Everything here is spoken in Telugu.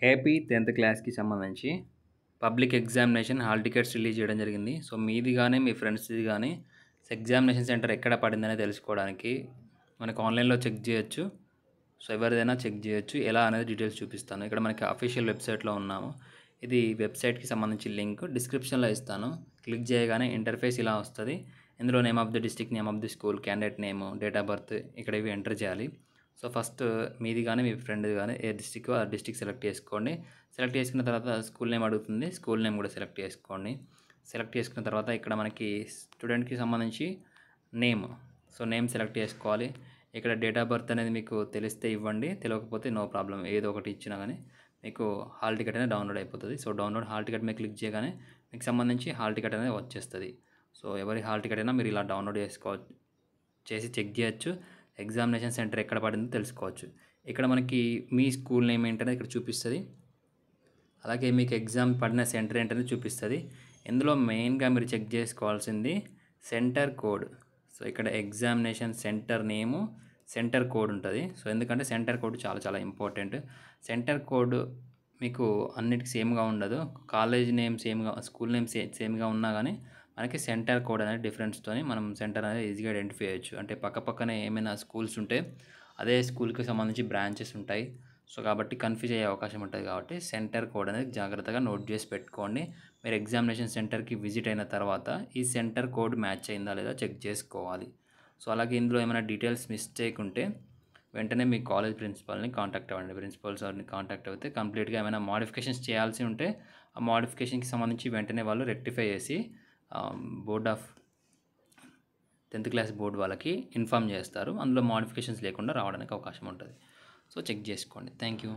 ఏపీ 10th క్లాస్‌కి సంబంధించి public examination hall tickets release చేయడం జరిగింది. సో, మీది గాని, మీ ఫ్రెండ్స్‌ది గాని ఎగ్జామినేషన్ సెంటర్ ఎక్కడ పడిందని తెలుసుకోవడానికి మనకు ఆన్‌లైన్‌లో చెక్ జేయొచ్చు. సో, ఎవరిదైనా చెక్ జేయొచ్చు. ఎలా అనేది డీటెయిల్స్ చూపిస్తాను. ఇక్కడ మనకి అఫీషియల్ వెబ్‌సైట్‌లో ఉన్నాము. ఇది వెబ్‌సైట్‌కి సంబంధించి లింక్ డిస్క్రిప్షన్‌లో ఇస్తాను. క్లిక్ చేయగానే ఇంటర్ఫేస్ ఇలా వస్తది. ఇందులో name of the district, name of the school, candidate name, date of birth ఇక్కడ ఇవి ఎంటర్ చేయాలి. సో, ఫస్ట్ మీది గాని, మీ ఫ్రెండ్‌ది గాని ఏ డిస్ట్రిక్టో ఆ డిస్ట్రిక్ట్ సెలెక్ట్ చేసుకోండి. సెలెక్ట్ చేసుకున్న తర్వాత స్కూల్ నేమ్ అడుగుతుంది. స్కూల్ నేమ్ కూడా సెలెక్ట్ చేసుకోండి. సెలెక్ట్ చేసుకున్న తర్వాత ఇక్కడ మనకి స్టూడెంట్‌కి సంబంధించి నేమ్. సో, నేమ్ సెలెక్ట్ చేసుకోవాలి. ఇక్కడ డేట్ ఆఫ్ బర్త్ అనేది మీకు తెలిస్తే ఇవ్వండి. తెలవకపోతే నో ప్రాబ్లమ్. ఏదో ఒకటి ఇచ్చినా గానీ మీకు హాల్ టికెట్ అనేది డౌన్‌లోడ్ అయిపోతది. సో, డౌన్‌లోడ్ హాల్ టికెట్ మీద క్లిక్ చేయగానే మీకు సంబంధించి హాల్ టికెట్ అనేది వచ్చేస్తది. సో, ఎవరి హాల్ టికెట్ అయినా మీరు ఇలా డౌన్‌లోడ్ చేసి చెక్ చేయొచ్చు. ఎగ్జామినేషన్ సెంటర్ ఎక్కడ పడిందో తెలుసుకోవచ్చు. ఇక్కడ మనకి మీ స్కూల్ నేమ్ ఏంటనేది ఇక్కడ చూపిస్తది. అలాగే మీకు ఎగ్జామ్ పడిన సెంటర్ ఏంటనేది చూపిస్తది. ఇందులో మెయిన్‌గా మీరు చెక్ చేసుకోవాల్సింది సెంటర్ కోడ్. సో, ఇక్కడ ఎగ్జామినేషన్ సెంటర్ నేము, సెంటర్ కోడ్ ఉంటది. సో, ఎందుకంటే సెంటర్ కోడ్ చాలా చాలా ఇంపార్టెంట్. సెంటర్ కోడ్ మీకు అన్నిటికి సేమ్‌గా ఉండదు. కాలేజ్ నేమ్ సేమ్‌గా, స్కూల్ నేమ్ సేమ్‌గా ఉన్నా గానీ మనకి సెంటర్ కోడ్ అనేది డిఫరెన్స్‌తోని మనం సెంటర్ అనేది ఈజీగా ఐడెంటిఫై చేయొచ్చు. అంటే పక్కపక్కనే ఏమైనా స్కూల్స్ ఉంటే అదే స్కూల్‌కి సంబంధించి బ్రాంచెస్ ఉంటాయి. సో, కాబట్టి కన్‌ఫ్యూజ్ అయ్యే అవకాశం ఉంటది కాబట్టి సెంటర్ కోడ్ అనేది జాగ్రత్తగా నోట్ చేసి పెట్టుకోండి. మీరు ఎగ్జామినేషన్ సెంటర్‌కి విజిట్ అయిన తర్వాత ఈ సెంటర్ కోడ్ మ్యాచ్ అయిందా లేదా చెక్ చేసుకోవాలి. సో, అలాగే ఇందులో ఏమైనా డీటెయిల్స్ మిస్టేక్ ఉంటే వెంటనే మీ కాలేజ్ ప్రిన్సిపల్‌ని కాంటాక్ట్ అవ్వండి. ప్రిన్సిపల్ సార్‌ని కాంటాక్ట్ అవుతే కంప్లీట్‌గా ఏమైనా మోడిఫికేషన్స్ చేయాల్సి ఉంటే ఆ మోడిఫికేషన్‌కి సంబంధించి వెంటనే వాళ్ళు రెక్టిఫై చేసి board of 10th class board వాళ్ళకి ఇన్ఫార్మ్ చేస్తారు. అందులో మోడిఫికేషన్స్ లేకుండా రావడానికి అవకాశం ఉంటది. సో, చెక్ చేసుకోండి. Thank you.